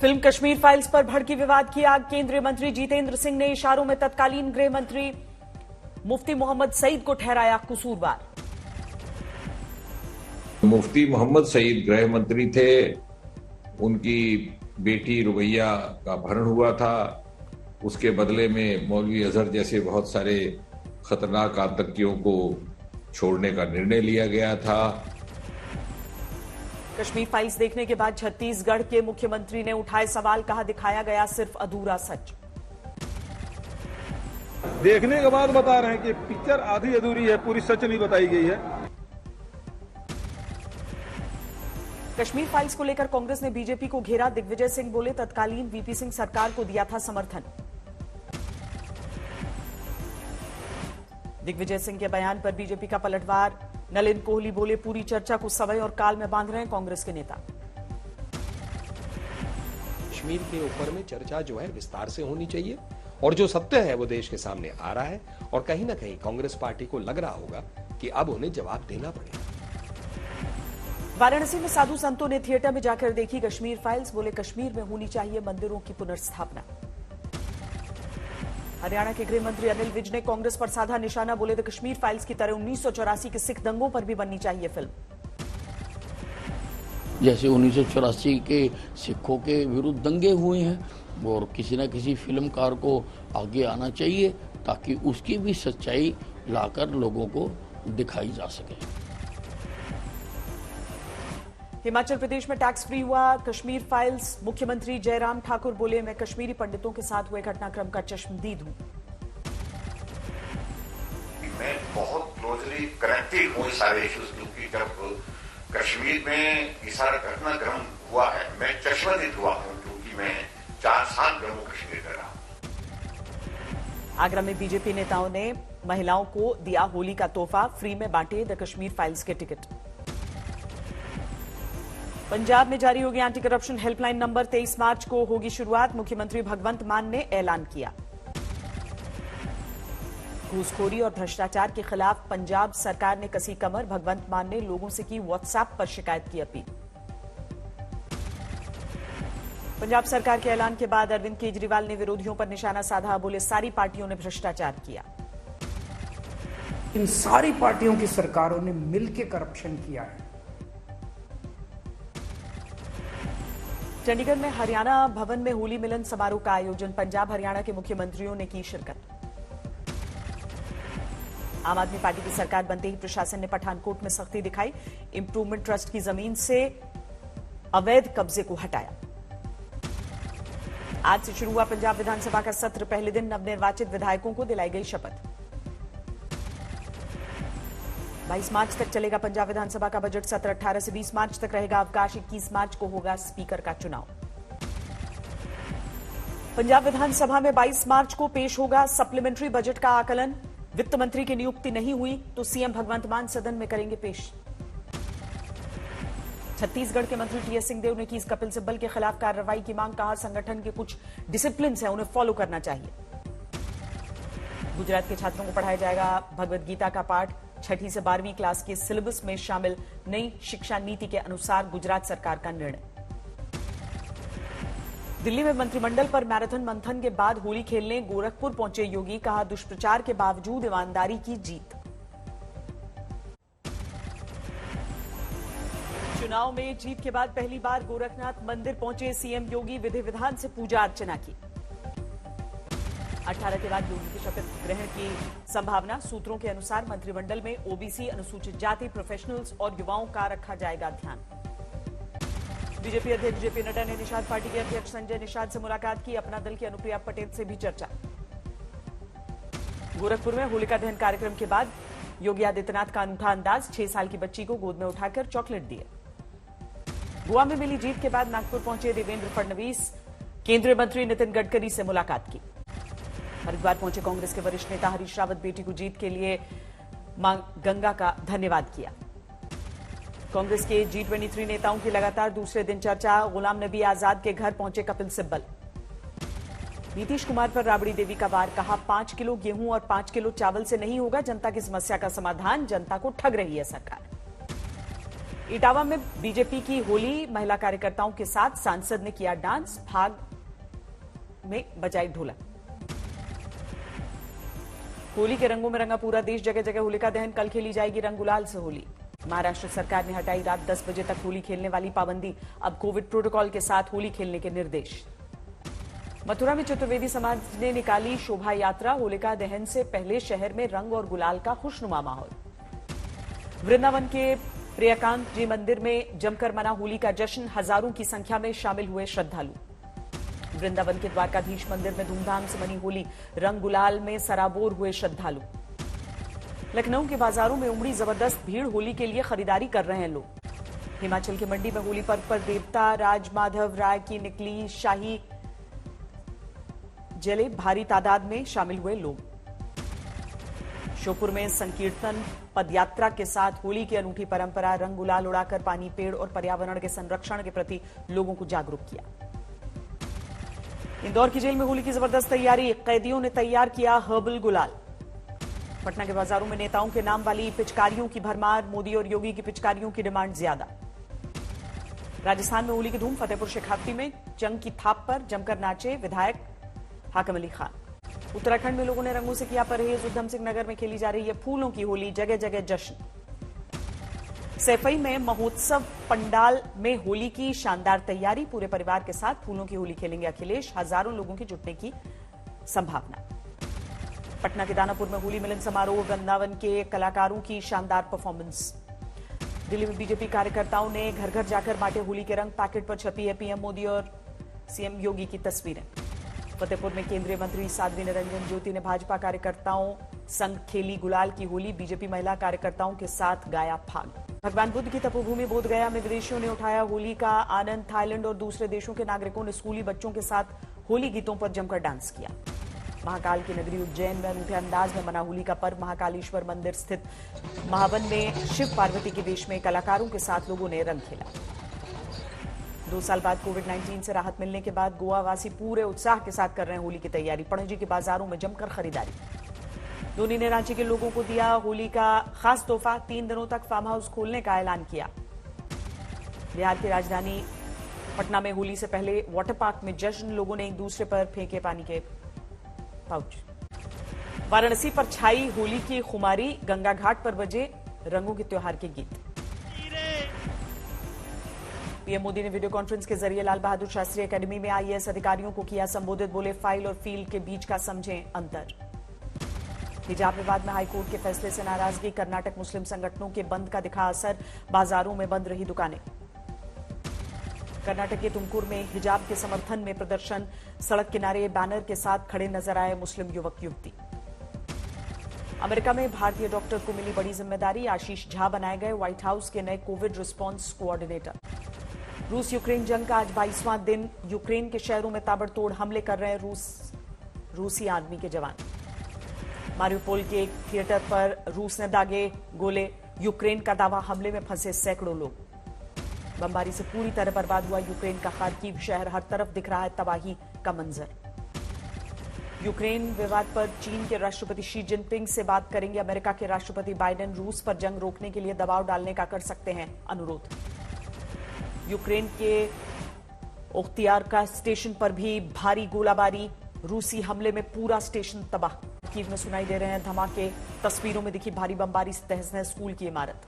Film Kashmir files पर भड़की विवाद की आग। केंद्रीय मंत्री जितेंद्र सिंह ने इशारों में तत्कालीन गृह मंत्री मुफ्ती मोहम्मद सईद को ठहराया कसूरवार। मुफ्ती मोहम्मद सईद गृह मंत्री थे, उनकी बेटी रुबैया का अपहरण हुआ था। उसके बदले में मौलवी अजहर जैसे बहुत सारे खतरनाक आतंकियों को छोड़ने का निर्णय लिया गया था। कश्मीर फाइल्स देखने के बाद छत्तीसगढ़ के मुख्यमंत्री ने उठाए सवाल, कहा दिखाया गया सिर्फ अधूरा सच। देखने के बाद बता रहे हैं कि पिक्चर आधी अधूरी है, पूरी सच नहीं बताई गई है। कश्मीर फाइल्स को लेकर कांग्रेस ने बीजेपी को घेरा। दिग्विजय सिंह बोले तत्कालीन वीपी सिंह सरकार को दिया था समर्थन। दिग्विजय सिंह के बयान पर बीजेपी का पलटवार। नलिन कोहली बोले पूरी चर्चा को समय और काल में बांध रहे हैं कांग्रेस के नेता। कश्मीर के ऊपर में चर्चा जो है विस्तार से होनी चाहिए और जो सत्य है वो देश के सामने आ रहा है और कहीं ना कहीं कांग्रेस पार्टी को लग रहा होगा कि अब उन्हें जवाब देना पड़ेगा। वाराणसी में साधु संतों ने थिएटर में जाकर देखी कश्मीर फाइल्स। बोले कश्मीर में होनी चाहिए मंदिरों की पुनर्स्थापना। हरियाणा के गृह मंत्री अनिल विज ने कांग्रेस पर साधा निशाना। बोले तो कश्मीर फाइल्स की तरह 1984 के सिख दंगों पर भी बननी चाहिए फिल्म। जैसे 1984 के सिखों के विरुद्ध दंगे हुए हैं और किसी न किसी फिल्मकार को आगे आना चाहिए ताकि उसकी भी सच्चाई लाकर लोगों को दिखाई जा सके। हिमाचल प्रदेश में टैक्स फ्री हुआ कश्मीर फाइल्स। मुख्यमंत्री जयराम ठाकुर बोले मैं कश्मीरी पंडितों के साथ हुए घटनाक्रम का चश्मदीद हूं। मैं बहुत क्लोजली कनेक्टेड हूं सारे इश्यूज, क्योंकि जब कश्मीर में ये सारा घटनाक्रम हुआ है मैं चश्मदीद हुआ हूं, क्योंकि मैं 4 साल जम्मू कश्मीर में रहा। आगरा में बीजेपी नेताओं ने महिलाओं को दिया होली का तोहफा। फ्री में बांटे द कश्मीर फाइल्स के टिकट। पंजाब में जारी होगी एंटी करप्शन हेल्पलाइन नंबर। 23 मार्च को होगी शुरुआत। मुख्यमंत्री भगवंत मान ने ऐलान किया। घूसखोरी और भ्रष्टाचार के खिलाफ पंजाब सरकार ने कसी कमर। भगवंत मान ने लोगों से की व्हाट्सएप पर शिकायत की अपील। पंजाब सरकार के ऐलान के बाद अरविंद केजरीवाल ने विरोधियों पर निशाना साधा। बोले सारी पार्टियों ने भ्रष्टाचार किया। इन सारी पार्टियों की सरकारों ने मिलकर करप्शन किया है। चंडीगढ़ में हरियाणा भवन में होली मिलन समारोह का आयोजन। पंजाब हरियाणा के मुख्यमंत्रियों ने की शिरकत। आम आदमी पार्टी की सरकार बनते ही प्रशासन ने पठानकोट में सख्ती दिखाई। इंप्रूवमेंट ट्रस्ट की जमीन से अवैध कब्जे को हटाया। आज से शुरू हुआ पंजाब विधानसभा का सत्र। पहले दिन नवनिर्वाचित विधायकों को दिलाई गई शपथ। 22 मार्च तक चलेगा पंजाब विधानसभा का बजट सत्र। 18 से 20 मार्च तक रहेगा अवकाश। 21 मार्च को होगा स्पीकर का चुनाव। पंजाब विधानसभा में 22 मार्च को पेश होगा सप्लीमेंट्री बजट का आकलन। वित्त मंत्री की नियुक्ति नहीं हुई तो सीएम भगवंत मान सदन में करेंगे पेश। छत्तीसगढ़ के मंत्री टीएस सिंहदेव ने की कपिल सिब्बल के खिलाफ कार्रवाई की मांग। कहा संगठन के कुछ डिसिप्लिन है उन्हें फॉलो करना चाहिए। गुजरात के छात्रों को पढ़ाया जाएगा भगवद गीता का पाठ। 6ठी से 12वीं क्लास के सिलेबस में शामिल। नई शिक्षा नीति के अनुसार गुजरात सरकार का निर्णय। दिल्ली में मंत्रिमंडल पर मैराथन मंथन के बाद होली खेलने गोरखपुर पहुंचे योगी। कहा दुष्प्रचार के बावजूद ईमानदारी की जीत। चुनाव में जीत के बाद पहली बार गोरखनाथ मंदिर पहुंचे सीएम योगी। विधि विधान से पूजा अर्चना की। 18 के बाद योगी की शपथ ग्रहण की संभावना। सूत्रों के अनुसार मंत्रिमंडल में ओबीसी, अनुसूचित जाति, प्रोफेशनल्स और युवाओं का रखा जाएगा ध्यान। बीजेपी अध्यक्ष जेपी नड्डा ने निषाद पार्टी के अध्यक्ष संजय निषाद से मुलाकात की। अपना दल की अनुप्रिया पटेल से भी चर्चा। गोरखपुर में होलिका दहन कार्यक्रम के बाद योगी आदित्यनाथ का अनूठा अंदाज। 6 साल की बच्ची को गोद में उठाकर चॉकलेट दिए। गोवा में मिली जीत के बाद नागपुर पहुंचे देवेंद्र फडणवीस। केंद्रीय मंत्री नितिन गडकरी से मुलाकात की। हरिद्वार पहुंचे कांग्रेस के वरिष्ठ नेता हरीश रावत। बेटी को जीत के लिए मां गंगा का धन्यवाद किया। कांग्रेस के G23 नेताओं की लगातार दूसरे दिन चर्चा। गुलाम नबी आजाद के घर पहुंचे कपिल सिब्बल। नीतीश कुमार पर राबड़ी देवी का वार। कहा 5 किलो गेहूं और 5 किलो चावल से नहीं होगा जनता की समस्या का समाधान। जनता को ठग रही है सरकार। इटावा में बीजेपी की होली, महिला कार्यकर्ताओं के साथ सांसद ने किया डांस, भाग में बजाई ढोलक। होली के रंगों में रंगा पूरा देश, जगह जगह होलिका दहन। कल खेली जाएगी रंग गुलाल से होली। महाराष्ट्र सरकार ने हटाई रात 10 बजे तक होली खेलने वाली पाबंदी, अब कोविड प्रोटोकॉल के साथ होली खेलने के निर्देश। मथुरा में चतुर्वेदी समाज ने निकाली शोभा यात्रा, होलिका दहन से पहले शहर में रंग और गुलाल का खुशनुमा माहौल। वृंदावन के प्रियकांत जी मंदिर में जमकर मना होली का जश्न, हजारों की संख्या में शामिल हुए श्रद्धालु। वृंदावन के द्वारकाधीश मंदिर में धूमधाम से मनी होली, रंग गुलाल में सराबोर हुए श्रद्धालु। लखनऊ के बाजारों में उमड़ी जबरदस्त भीड़, होली के लिए खरीदारी कर रहे हैं लोग। हिमाचल की मंडी में होली पर्व पर देवता राज माधव राय की निकली शाही जले, भारी तादाद में शामिल हुए लोग। श्योपुर में संकीर्तन पदयात्रा के साथ होली की अनूठी परंपरा, रंग गुलाल उड़ाकर पानी, पेड़ और पर्यावरण के संरक्षण के प्रति लोगों को जागरूक किया। इंदौर की जेल में होली की जबरदस्त तैयारी, कैदियों ने तैयार किया हर्बल गुलाल। पटना के बाजारों में नेताओं के नाम वाली पिचकारियों की भरमार, मोदी और योगी की पिचकारियों की डिमांड ज्यादा। राजस्थान में होली की धूम, फतेहपुर शेखावती में जंग की थाप पर जमकर नाचे विधायक हाकिम अली खान। उत्तराखंड में लोगों ने रंगों से किया परहेज, उधम सिंह नगर में खेली जा रही है फूलों की होली, जगह जगह जश्न। सैफई में महोत्सव पंडाल में होली की शानदार तैयारी, पूरे परिवार के साथ फूलों की होली खेलेंगे अखिलेश, हजारों लोगों के जुटने की संभावना। पटना के दानापुर में होली मिलन समारोह, वृंदावन के कलाकारों की शानदार परफॉर्मेंस। दिल्ली में बीजेपी कार्यकर्ताओं ने घर घर जाकर बांटे होली के रंग, पैकेट पर छपी है पीएम मोदी और सीएम योगी की तस्वीरें। फतेहपुर में केंद्रीय मंत्री साध्वी निरंजन ज्योति ने भाजपा कार्यकर्ताओं संग खेली गुलाल की होली, बीजेपी महिला कार्यकर्ताओं के साथ गाया फाग। भगवान बुद्ध की तपोभूमि बोध गया में विदेशियों ने उठाया होली का आनंद, थाईलैंड और दूसरे देशों के नागरिकों ने स्कूली बच्चों के साथ होली गीतों पर जमकर डांस किया। महाकाल की नगरी उज्जैन में अनूठे अंदाज में मना होली का पर्व, महाकालेश्वर मंदिर स्थित महावन में शिव पार्वती के वेश में कलाकारों के साथ लोगों ने रंग खेला। 2 साल बाद कोविड-19 से राहत मिलने के बाद गोवा वासी पूरे उत्साह के साथ कर रहे हैं होली की तैयारी, पणजी के बाजारों में जमकर खरीदारी। धोनी ने रांची के लोगों को दिया होली का खास तोहफा, 3 दिनों तक फार्म हाउस खोलने का ऐलान किया। बिहार की राजधानी पटना में होली से पहले वाटर पार्क में जश्न, लोगों ने एक दूसरे पर फेंके पानी के पाउच। वाराणसी पर छाई होली की खुमारी, गंगा घाट पर बजे रंगों के त्योहार के गीत। पीएम मोदी ने वीडियो कॉन्फ्रेंस के जरिए लाल बहादुर शास्त्री एकेडमी में आईएएस अधिकारियों को किया संबोधित, बोले फाइल और फील्ड के बीच का समझें अंतर। हिजाब विवाद में हाईकोर्ट के फैसले से नाराजगी, कर्नाटक मुस्लिम संगठनों के बंद का दिखा असर, बाजारों में बंद रही दुकानें। कर्नाटक के तुमकुर में हिजाब के समर्थन में प्रदर्शन, सड़क किनारे बैनर के साथ खड़े नजर आए मुस्लिम युवक युवती। अमेरिका में भारतीय डॉक्टर को मिली बड़ी जिम्मेदारी, आशीष झा बनाए गए व्हाइट हाउस के नए कोविड रिस्पांस कोऑर्डिनेटर। रूस यूक्रेन जंग का आज 22वां दिन, यूक्रेन के शहरों में ताबड़तोड़ हमले कर रहे हैं रूसी आर्मी के जवान। मारियोपोल के एक थिएटर पर रूस ने दागे गोले, यूक्रेन का दावा, हमले में फंसे सैकड़ों लोग। बमबारी से पूरी तरह बर्बाद हुआ यूक्रेन का खार्किव शहर, हर तरफ दिख रहा है तबाही का मंजर। यूक्रेन विवाद पर चीन के राष्ट्रपति शी जिनपिंग से बात करेंगे अमेरिका के राष्ट्रपति बाइडेन, रूस पर जंग रोकने के लिए दबाव डालने का कर सकते हैं अनुरोध। यूक्रेन के ओख्तियार का स्टेशन पर भी भारी गोलाबारी, रूसी हमले में पूरा स्टेशन तबाह। कीव में सुनाई दे रहे हैं धमाके, तस्वीरों में दिखी भारी बमबारी से तहस-नहस स्कूल की इमारत।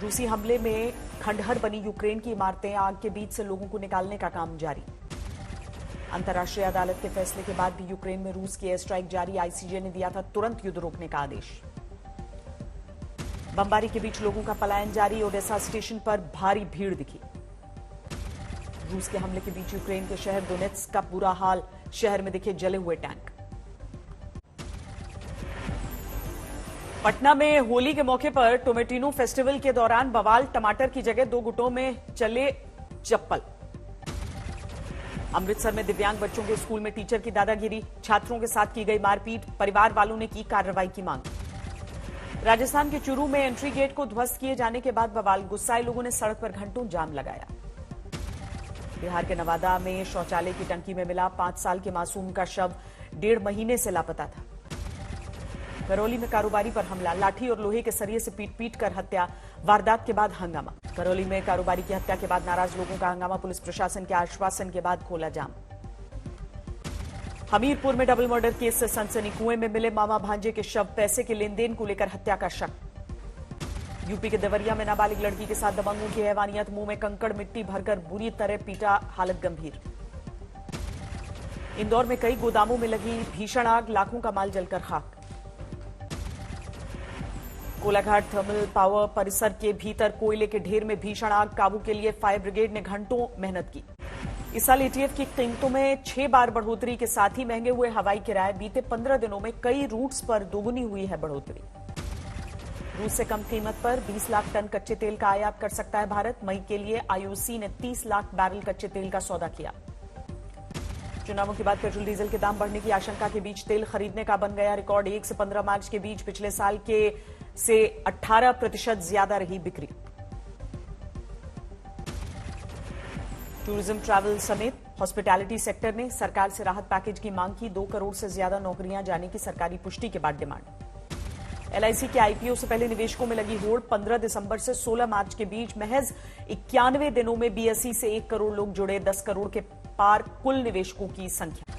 रूसी हमले में खंडहर बनी यूक्रेन की इमारतें, आग के बीच से लोगों को निकालने का काम जारी। अंतर्राष्ट्रीय अदालत के फैसले के बाद भी यूक्रेन में रूस की एयर स्ट्राइक जारी, आईसीजे ने दिया था तुरंत युद्ध रोकने का आदेश। बमबारी के बीच लोगों का पलायन जारी, ओडेसा स्टेशन पर भारी भीड़ दिखी। रूस के हमले के बीच यूक्रेन के शहर डोनेत्स्क का बुरा हाल, शहर में दिखे जले हुए टैंक। पटना में होली के मौके पर टोमेटिनो फेस्टिवल के दौरान बवाल, टमाटर की जगह 2 गुटों में चले चप्पल। अमृतसर में दिव्यांग बच्चों के स्कूल में टीचर की दादागिरी, छात्रों के साथ की गई मारपीट, परिवार वालों ने की कार्रवाई की मांग। राजस्थान के चूरू में एंट्री गेट को ध्वस्त किए जाने के बाद बवाल, गुस्साए लोगों ने सड़क पर घंटों जाम लगाया। बिहार के नवादा में शौचालय की टंकी में मिला 5 साल के मासूम का शव, 1.5 महीने से लापता था। करौली में कारोबारी पर हमला, लाठी और लोहे के सरिये से पीट पीट कर हत्या, वारदात के बाद हंगामा। करौली में कारोबारी की हत्या के बाद नाराज लोगों का हंगामा। पुलिस प्रशासन के आश्वासन के बाद खोला जाम। हमीरपुर में डबल मर्डर केस से सनसनी। कुएं में मिले मामा भांजे के शव। पैसे के लेन देन को लेकर हत्या का शक। यूपी के देवरिया में नाबालिग लड़की के साथ दबंगों की हैवानियत। मुंह में कंकड़ मिट्टी भरकर बुरी तरह पीटा, हालत गंभीर। इंदौर में कई गोदामों में लगी भीषण आग। लाखों का माल जलकर खाक। कोलाघाट थर्मल पावर परिसर के भीतर कोयले के ढेर में भीषण आग। काबू के लिए फायर ब्रिगेड ने घंटों मेहनत की। इस साल एटीएफ की कीमतों में 6 बार बढ़ोतरी के साथ ही महंगे हुए हवाई किराए। बीते 15 दिनों में कई रूट्स पर दोगुनी हुई है बढ़ोतरी। रूस से कम कीमत पर 20 लाख टन कच्चे तेल का आयात कर सकता है भारत। मई के लिए आईओसी ने 30 लाख बैरल कच्चे तेल का सौदा किया। चुनावों के बाद पेट्रोल डीजल के दाम बढ़ने की आशंका के बीच तेल खरीदने का बन गया रिकॉर्ड। 1 से 15 मार्च के बीच पिछले साल के से 18% ज्यादा रही बिक्री। टूरिज्म ट्रैवल समेत हॉस्पिटैलिटी सेक्टर ने सरकार से राहत पैकेज की मांग की। 2 करोड़ से ज्यादा नौकरियां जाने की सरकारी पुष्टि के बाद डिमांड। एलआईसी के आईपीओ से पहले निवेशकों में लगी होड़। 15 दिसंबर से 16 मार्च के बीच महज 91 दिनों में बीएसई से 1 करोड़ लोग जुड़े। 10 करोड़ के पार कुल निवेशकों की संख्या।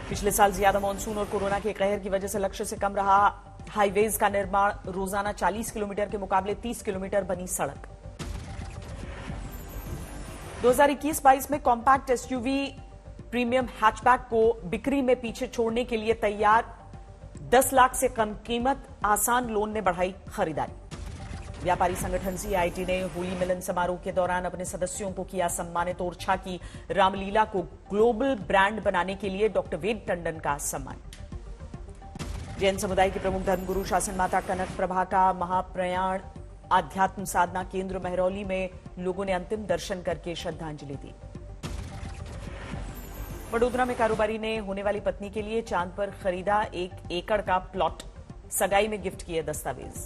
पिछले साल ज्यादा मानसून और कोरोना के कहर की वजह से लक्ष्य से कम रहा हाईवेज का निर्माण। रोजाना 40 किलोमीटर के मुकाबले 30 किलोमीटर बनी सड़क। 2021-22 में कॉम्पैक्ट एसयूवी प्रीमियम हैचबैक को बिक्री में पीछे छोड़ने के लिए तैयार। 10 लाख से कम कीमत, आसान लोन ने बढ़ाई खरीदारी। व्यापारी संगठन सीआईटी ने होली मिलन समारोह के दौरान अपने सदस्यों को किया सम्मानित। ओरछा की रामलीला को ग्लोबल ब्रांड बनाने के लिए डॉक्टर वेद टंडन का सम्मान। जैन समुदाय के प्रमुख धर्मगुरु शासन माता कनक प्रभा का महाप्रयाण आध्यात्म साधना केंद्र महरौली में लोगों ने अंतिम दर्शन करके श्रद्धांजलि दी। वडोदरा में कारोबारी ने होने वाली पत्नी के लिए चांद पर खरीदा 1 एकड़ का प्लॉट। सगाई में गिफ्ट किए दस्तावेज।